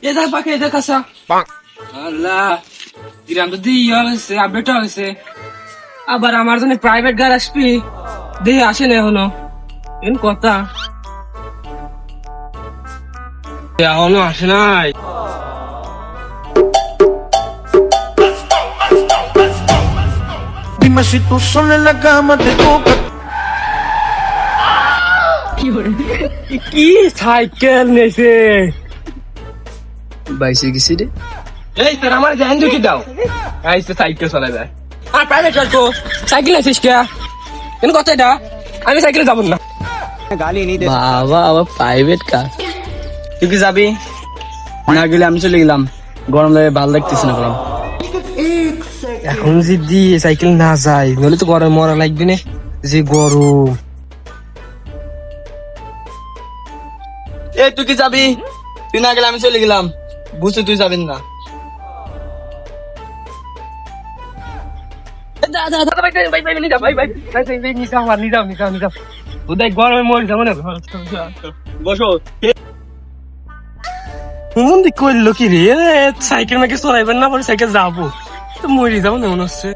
এদের পাখি এদের কাছা আল্লাহ গ্রাম তো দিয়ে হয়েছে আপডেট হয়েছে আবার আমার জন্য প্রাইভেট গাড়ি আসবি দিয়ে আসে না এখনো এন কথা এখনো আসে নাই Dime si tú sola en la cama te toca. কি সাইকেল নেছে বাইসে গেছি রে। এই স্যার আমার জান দুটি দাও আইসে সাইকেল চলে যায় আর প্রাইভেট গাড়ি তো সাইকেল আছিস কে এন কথা এটা আমি সাইকেলে যাবো না বাবা আবার প্রাইভেট কার। তুই কি যাবি? না গেলে আমি চলে গেলাম, গরম লাগে, ভালো লাগতেছে না গরম। এখন যদি সাইকেল না যায় নইলে তো গরম মরা লাগবে না যে গরম এ তুই কি যাবি? তুই না গেলে আমি চলে গেলাম, বুঝছি তুই যাবেন না। গরমে মরে যাবো না বসো। করলো কি রে সাইকেল নাকি চলাইবেন না পরে সাইকেল যাবো তো মরে যাবো না মনে হচ্ছে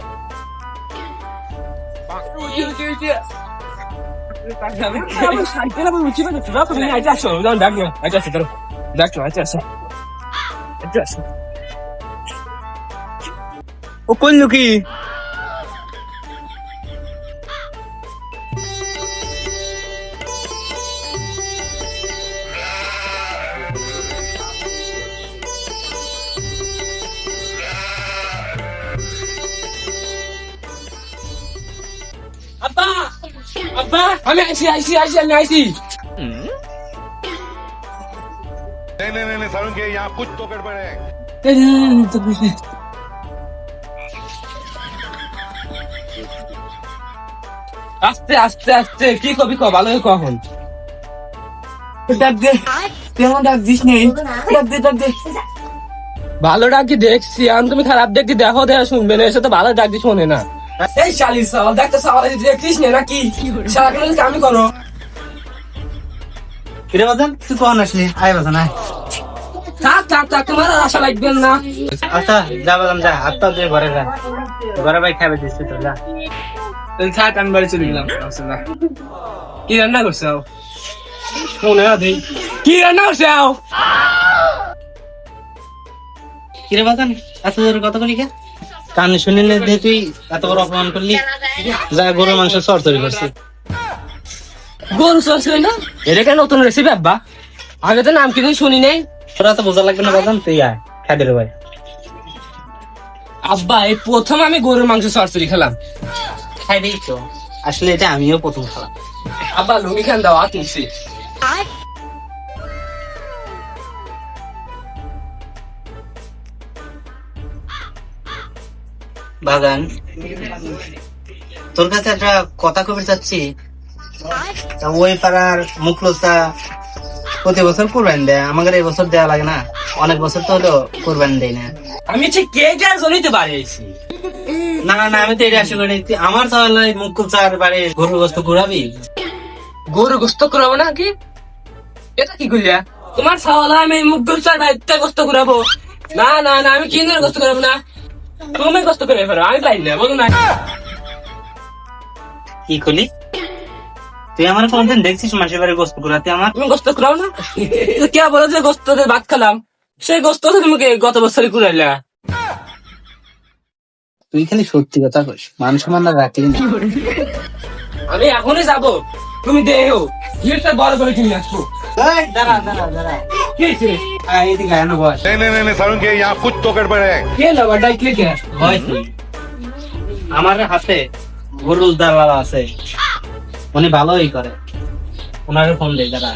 ও করলো কি? আব্বা আব্বা আমি আইসি আমি আইসি नहीं सारुण के यहाँ कुछ तो गड़बड़ है। আস্তে আস্তে আস্তে কি কবি ক ভালো কখন ভালো ডাকি দেখছি আমি তুমি খারাপ দেখি দেখো দেখো শুনবে না এসে তো ভালো ডাকি শোনে না এই শালি সওয়াল দেখতে সওয়াল দেখছিস না নাকি সারাক্ষণ আমি করো কিরে বাজান, তুই কখন আসলি? আয় বাজান আয়। থাক তোমার আর আশা লাগবে না আচ্ছা যা বাজান যা, হাত পা ধুয়ে ঘরে যা, ঘরে ভাই খাবে দিচ্ছি তো, যা। তুই থাক আমি বাড়ি চলে গেলাম কি রান্না করছো মনে আছে কি রান্না করছো কিরে বাজান, এত জোরে কথা বলি কে? কানে শুনে নে দে, তুই এত বড় অপমান করলি। যা গরুর মাংস চরচরি করছি। গরু চলছে না এটা কেন নতুন রেসিপি আব্বা আগে তো নাম কিছু শুনি নাই তোরা তো বোঝা লাগবে না বাজান, তুই আয় খাই দে রে ভাই। আব্বা এই প্রথম আমি গরুর মাংস চরচরি খেলাম খাই দিই তো, আসলে এটা আমিও প্রথম খেলাম। আব্বা লুঙ্গি খান দাও আর নিছি বাগান, তোর কাছে একটা কথা কবে চাচ্ছি। ওই পাড়ার মুখলোসা প্রতি বছর কোরবানি দেয়, আমাদের এই বছর দেওয়া লাগে না, অনেক বছর তো হলো কোরবানি দেয় না। আমি ঠিক কেটার জন্যই তো বাড়ি আইছি না না না, আমি তো এটা আশা করি তুই আমার তাহলে মুখলোসার বাড়ি গরুর গোস্ত ঘুরাবি। গরু গোস্ত করাবো না কি এটা কি করিয়া তোমার সাওয়ালা আমি মুখ গোস্ত ভাইতে গোস্ত করাবো না না না আমি কিনে গোস্ত করাবো না তুমি গোস্ত করে ফেরো আমি পাই না বলো না কি করলি তুই? আমার কোনদিন দেখছিস মাসের বাড়ি গোস্ত ঘুরাতে? আমার তুমি গোস্ত করাও না কে বলো যে গোস্ত ভাত খেলাম সেই গোস্ত তোমাকে গত বছরই কুড়াইলা তুই খালি সত্যি কথা কইস, মান সম্মান রাখলি না। আমি এখনই যাবো তুমি দেও জিনিসটা বড় করে কিনে আসবো দাঁড়া দাঁড়া দাঁড়া, কি হয়েছে এদিকে আয় না, বস। नहीं सारुण के यहाँ कुछ तो गड़बड़ है। কে লাবা ডাই কে কে ভয় তুই, আমার হাতে গরুর দালাল আছে, উনি ভালোই করে, ওনারে ফোন দেয়। দাঁড়া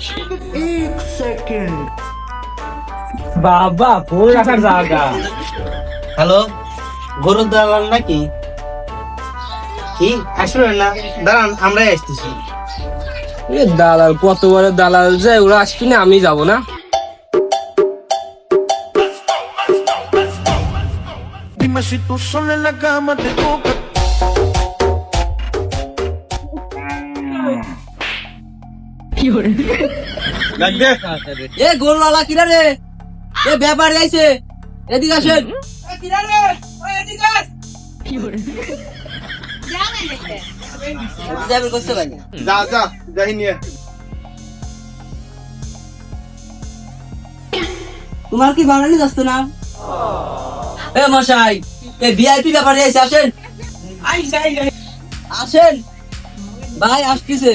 বাবা ফোন রাখার জায়গা হ্যালো, গরুর দালাল নাকি? কি আসলে না, দাঁড়ান আমরাই আসতেছি। এ দালাল কত বড় দালাল যায় ওরা আসবি না আমি যাবো না Dime si tú sola en la cama te toca. এ গরুওয়ালা কিরা রে? এ ব্যাপার যাইছে, এদিকে আসেন। যাবেন করতে পারি যা যা যাই নিয়ে তোমার কি বাঙালি আসতো না? এ মশাই, এ ভিআইপি ব্যাপারে এসে আসেন, আসেন ভাই, আসতেছে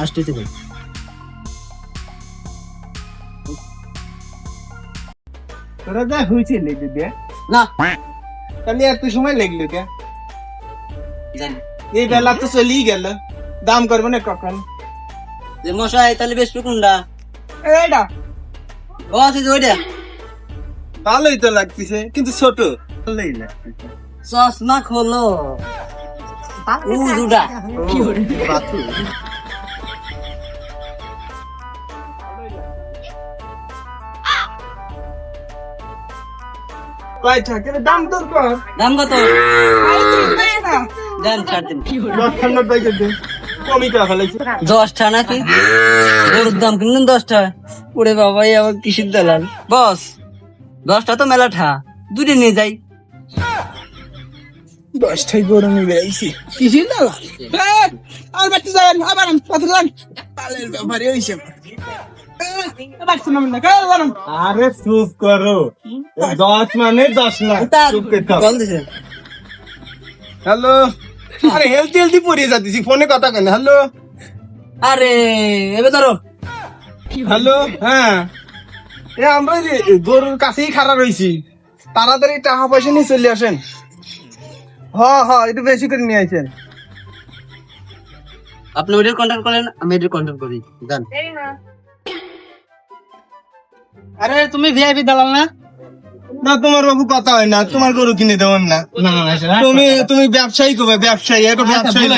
আসতেছে ভাই। তোরা যা হয়েছে লেগে দে না তাহলে এত সময় লাগলো কে? জানি এই বেলা তো চলেই গেল, দাম করবো না কখন? যে মশাই তাহলে বেশ কোনটা? এইটা ও আছে যে ওইটা, ভালোই তো লাগতেছে কিন্তু ছোট, ভালোই লাগতেছে। চশমা খোলো, দুটা বাথু। কয়টা কিন্তু দাম তোর কর, দাম কত? দেন ছাড় দিন। 10 টাকা প্যাকেট দে, কমই করে ফেলেছে। 10টা নাকি? গরুর দাম কিনলেন 10টা? ওরে বাবাই, আবার কিসের দালাল বস? 10টা তো মেলা ঠা, দুটো নিয়ে যাই। 10টাই গরম হয়ে গেছে, কিসের দালা? আর বাড়তে যাবেন, আবার কত যান পালের ব্যাপারে হইছে। আরে চুপ করো, 10 মানে 10 না, চুপ করে থাক। কল দিছে। হ্যালো, আরে হেলদি হেলদি পড়িয়ে যাচ্ছি, ফোনে কথা কেন? হ্যালো আরে এবে ধরো। হ্যালো, হ্যাঁ এ আমরা যে গরুর কাছেই খাড়া রয়েছি, তাড়াতাড়ি টাকা পয়সা নিয়ে চলে আসেন। হ্যাঁ একটু বেশি করে নিয়ে আসেন। আপনি ওইটার কন্ট্যাক্ট করেন, আমি এটার কন্ট্যাক্ট করি। জান, আরে তুমি ভিআইপি দালাল না? না তোমার বাবু কথা হয় না, তোমার গরু কিনে দেবেন না। তুমি ব্যবসায়ী করবে, ব্যবসায়ী এটা ব্যবসায়ী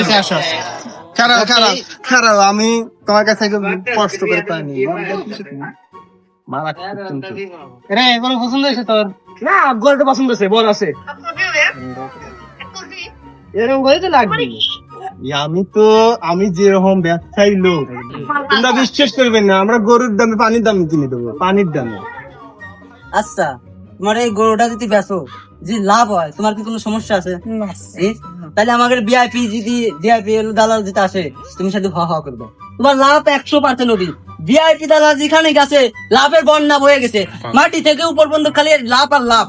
খারাপ খারাপ খারাপ, আমি তোমার কাছে একটু কষ্ট করে পাইনি। রে এগুলো পছন্দ হয়েছে তোর? না গরুটা পছন্দ হয়েছে, বল আছে এরকম করে তো লাগবে। আমি যেরকম ব্যবসায়ী লোক, তোমরা বিশ্বাস করবে না, আমরা গরুর দামে পানির দামে কিনে দেবো, পানির দামে। আচ্ছা, তোমার এই গরুটা যদি বেচো, যদি লাভ হয়, তোমার কি কোনো সমস্যা আছে? এই, তাহলে আমাদের ভিআইপি যদি ভিআইপি দালাল যেটা আসে, তুমি সাথে হওয়া হওয়া করবে, তোমার লাভ 100% হবে। ভিআইপি দালাল যেখানে গেছে, লাভের বন্যা বয়ে গেছে, মাটি থেকে উপর পর্যন্ত খালি লাভ আর লাভ।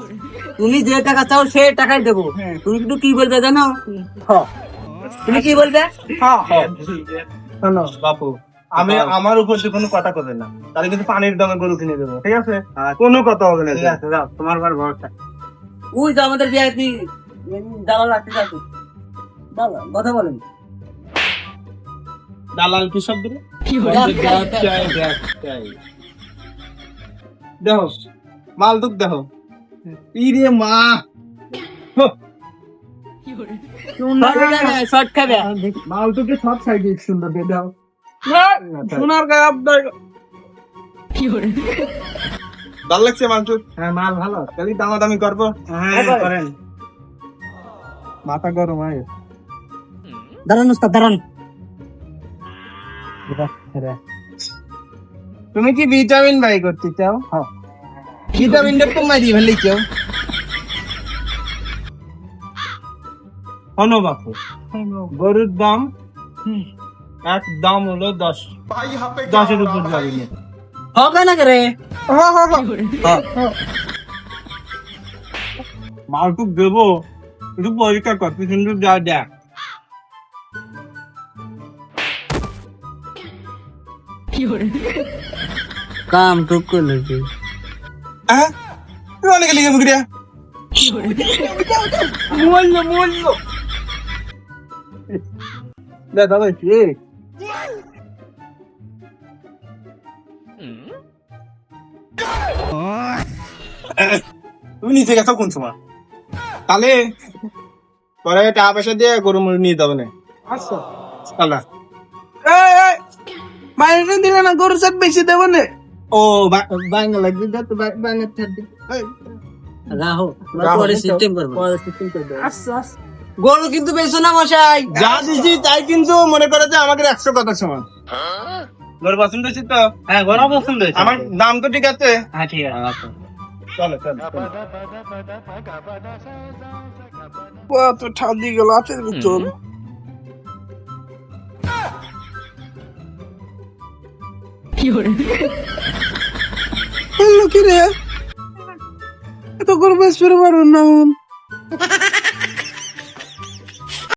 তুমি যে টাকা চাও সে টাকাই দেবো। তুমি কিন্তু কি বলবে জানো? তুমি কি বলবে? শোনো বাপু, আমি আমার উপর যে কোনো কথা করবে না, তাহলে কিন্তু পানির দামে গরু কিনে দেবো, ঠিক আছে? কোনো কথা হবে না। তোমার বার ভরসা। ওই যে আমাদের ভিআইপি দালাল আসতে যাচ্ছে, দালাল কথা বলেন। দালাল কি শব্দ রে? দেখো মাল দুঃখ দেখো, ইরে মা, শর্ট খাবে। মাল দুঃখে সব সাইডে সুন্দর দিয়ে দাও। সোনার গায়ে ভালো লাগছে মালটু? হ্যাঁ মাল ভালো, খালি দামাদামি করবো। হ্যাঁ করেন, মাথা গরম হয়। দাঁড়ান উস্তাদ, দাঁড়ান। তুমি কি ভিটামিন বাই করতে চাও? ভিটামিনটা তো মারি ফেলে চাও। হনো বাপু, গরুর দাম একদম হলো 10, 10-এর উপর যাবে না। হবে না রে? মালটুক দেবো, একটু পরীক্ষা কর, পিছনটুক যা দেখ। কাম টুক করলে কি? হ্যাঁ তুই অনেক লিখে মুখে দিয়া মূল্য দাদা ভাই তুমি নিচে গেছো কোন সময়? তাহলে পরে টাকা পয়সা দিয়ে গরু মুরু নিয়ে যাবো না। আচ্ছা আল্লাহ বাইরে দিলে না, গরু সাথে বেশি দেবো না। ও বাংলা লাগবে, বাংলা রাহো, পরে সিস্টেম করব। আচ্ছা, গরু কিন্তু বেশো না মশাই। যা দিছি তাই কিন্তু মনে করে যে আমাদের 100 কথা সমান। গরু পছন্দ হয়েছে তো? হ্যাঁ, গরু পছন্দ হয়েছে। আমার দাম তো ঠিক আছে? হ্যাঁ, ঠিক আছে। চলো চলো কত ঠান্দি গেল হাতের ভিতর। কি রে, এত গরু বেশ পারো না।